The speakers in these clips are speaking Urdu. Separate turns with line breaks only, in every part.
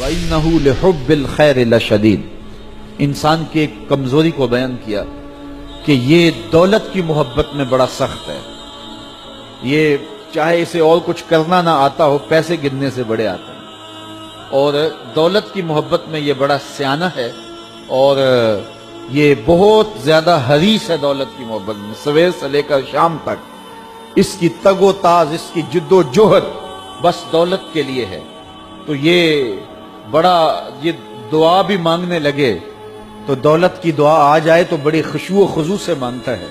وَإِنَّهُ لِحُبِّ الْخَيْرِ لَشَدِيدٌ، انسان کی ایک کمزوری کو بیان کیا کہ یہ دولت کی محبت میں بڑا سخت ہے. یہ چاہے اسے اور کچھ کرنا نہ آتا ہو، پیسے گننے سے بڑے آتے ہیں، اور دولت کی محبت میں یہ بڑا سیانہ ہے، اور یہ بہت زیادہ حریص ہے دولت کی محبت میں. سویر سے لے کر شام تک اس کی تگ و تاز، اس کی جد و جہد بس دولت کے لیے ہے. تو یہ دعا بھی مانگنے لگے تو دولت کی دعا آ جائے تو بڑی خشوع و خضوع سے مانگتا ہے.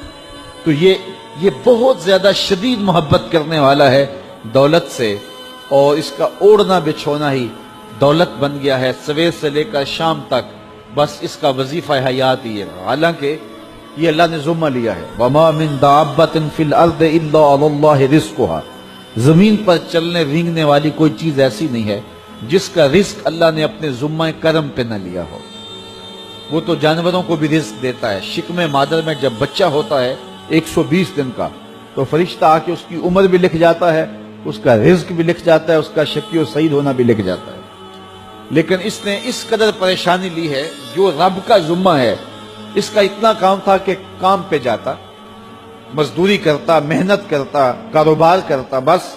تو یہ بہت زیادہ شدید محبت کرنے والا ہے دولت سے، اور اس کا اوڑھنا بچھونا ہی دولت بن گیا ہے. سویر سے لے کر شام تک بس اس کا وظیفہ حیات ہی ہے. حالانکہ یہ اللہ نے ذمہ لیا ہے، وَمَا مِن دَابَّةٍ فِي الْأَرْضِ إِلَّا عَلَى اللَّهِ رِزْقُهَا، زمین پر چلنے رینگنے والی کوئی چیز ایسی نہیں ہے جس کا رزق اللہ نے اپنے ذمہ کرم پہ نہ لیا ہو. وہ تو جانوروں کو بھی رزق دیتا ہے. شکم مادر میں جب بچہ ہوتا ہے 120 دن کا، تو فرشتہ آ کے اس کی عمر بھی لکھ جاتا ہے، اس کا رزق بھی لکھ جاتا ہے، اس کا شقی و سعید ہونا بھی لکھ جاتا ہے. لیکن اس نے اس قدر پریشانی لی ہے، جو رب کا ذمہ ہے. اس کا اتنا کام تھا کہ کام پہ جاتا، مزدوری کرتا، محنت کرتا، کاروبار کرتا، بس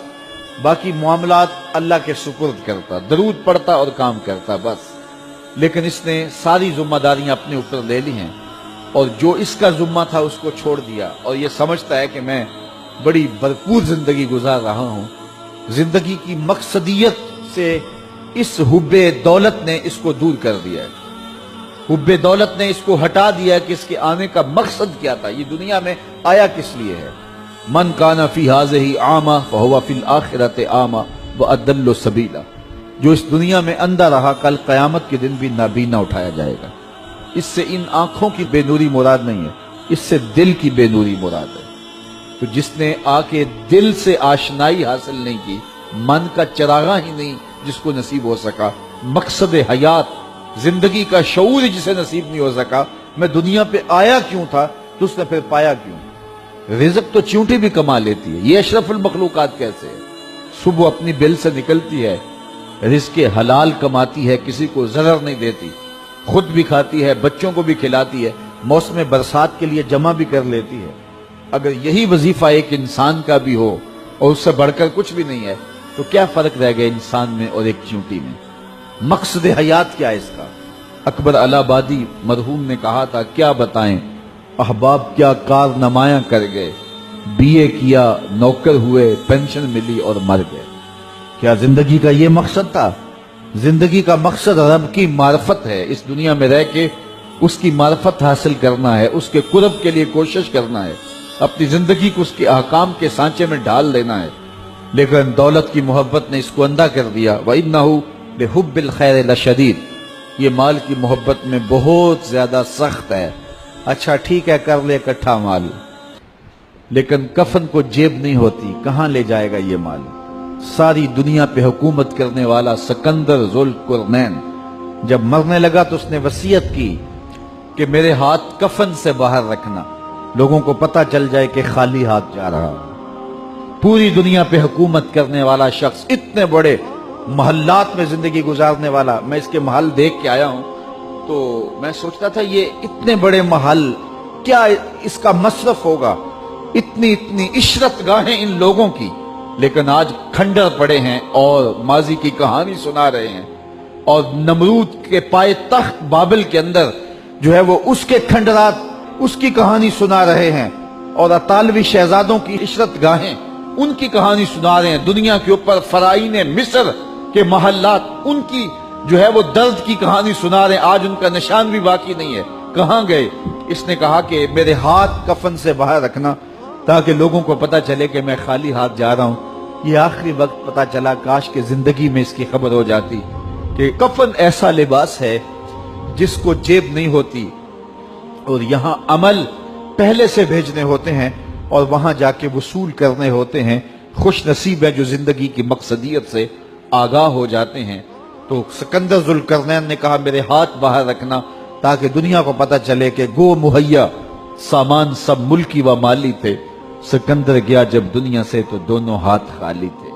باقی معاملات اللہ کے سپرد کرتا، درود پڑھتا اور کام کرتا بس. لیکن اس نے ساری ذمہ داریاں اپنے اوپر لے لی ہیں، اور جو اس کا ذمہ تھا اس کو چھوڑ دیا، اور یہ سمجھتا ہے کہ میں بڑی بھرپور زندگی گزار رہا ہوں. زندگی کی مقصدیت سے اس حب دولت نے اس کو دور کر دیا ہے. حب دولت نے اس کو ہٹا دیا کہ اس کے آنے کا مقصد کیا تھا، یہ دنیا میں آیا کس لیے ہے. من کان فی ہذہ اعمی فہو فی الآخرۃ اعمی واضل سبیلا، جو اس دنیا میں اندھا رہا کل قیامت کے دن بھی نابینا اٹھایا جائے گا. اس سے ان آنکھوں کی بے نوری مراد نہیں ہے، اس سے دل کی بے نوری مراد ہے. تو جس نے آ کے دل سے آشنائی حاصل نہیں کی، من کا چراغاں ہی نہیں جس کو نصیب ہو سکا، مقصد حیات زندگی کا شعور جسے نصیب نہیں ہو سکا، میں دنیا پہ آیا کیوں تھا، تو اس نے پھر پایا کیوں. رزق تو چونٹی بھی کما لیتی ہے، یہ اشرف المخلوقات کیسے ہے. صبح اپنی بل سے نکلتی ہے، رزق حلال کماتی ہے، کسی کو ضرر نہیں دیتی، خود بھی کھاتی ہے، بچوں کو بھی کھلاتی ہے، موسم برسات کے لیے جمع بھی کر لیتی ہے. اگر یہی وظیفہ ایک انسان کا بھی ہو اور اس سے بڑھ کر کچھ بھی نہیں ہے، تو کیا فرق رہ گیا انسان میں اور ایک چونٹی میں. مقصد حیات کیا ہے اس کا. اکبر الہ آبادی مرحوم نے کہا تھا، کیا بتائیں احباب کیا کارنمایاں کر گئے، بی اے کیا، نوکر ہوئے، پینشن ملی اور مر گئے. کیا زندگی کا یہ مقصد تھا؟ زندگی کا مقصد رب کی معرفت ہے، اس دنیا میں رہ کے اس کی معرفت حاصل کرنا ہے، اس کے قرب کے لیے کوشش کرنا ہے، اپنی زندگی کو اس کے احکام کے سانچے میں ڈال دینا ہے. لیکن دولت کی محبت نے اس کو اندھا کر دیا. وَإِنَّهُ لِحُبِّ الْخَيْرِ لَشَدِيدٌ، یہ مال کی محبت میں بہت زیادہ سخت ہے. اچھا ٹھیک ہے، کر لے اکٹھا مال، لیکن کفن کو جیب نہیں ہوتی، کہاں لے جائے گا یہ مال. ساری دنیا پہ حکومت کرنے والا سکندر ذوالقرنین جب مرنے لگا تو اس نے وصیت کی کہ میرے ہاتھ کفن سے باہر رکھنا، لوگوں کو پتہ چل جائے کہ خالی ہاتھ جا رہا. پوری دنیا پہ حکومت کرنے والا شخص، اتنے بڑے محلات میں زندگی گزارنے والا. میں اس کے محل دیکھ کے آیا ہوں تو میں سوچتا تھا یہ اتنے بڑے محل، کیا اس کا مصرف ہوگا، اتنی عشرت گاہیں ان لوگوں کی. لیکن آج کھنڈر پڑے ہیں اور ماضی کی کہانی سنا رہے ہیں، اور نمرود کے پائے تخت بابل کے اندر جو ہے وہ اس کے کھنڈرات، اس کی کہانی سنا رہے ہیں، اور اطالوی شہزادوں کی عشرت گاہیں ان کی کہانی سنا رہے ہیں. دنیا کے اوپر فرائین مصر کے محلات، ان کی جو ہے وہ درد کی کہانی سنا رہے ہیں. آج ان کا نشان بھی باقی نہیں ہے، کہاں گئے. اس نے کہا کہ میرے ہاتھ کفن سے باہر رکھنا تاکہ لوگوں کو پتہ چلے کہ میں خالی ہاتھ جا رہا ہوں. یہ آخری وقت پتہ چلا، کاش کہ زندگی میں اس کی خبر ہو جاتی کہ کفن ایسا لباس ہے جس کو جیب نہیں ہوتی، اور یہاں عمل پہلے سے بھیجنے ہوتے ہیں اور وہاں جا کے وصول کرنے ہوتے ہیں. خوش نصیب ہے جو زندگی کی مقصدیت سے آگاہ ہو جاتے ہیں. تو سکندر ذوالقرنین نے کہا میرے ہاتھ باہر رکھنا تاکہ دنیا کو پتہ چلے کہ گو مہیا سامان سب ملکی و مالی تھے. سکندر گیا جب دنیا سے تو دونوں ہاتھ خالی تھے.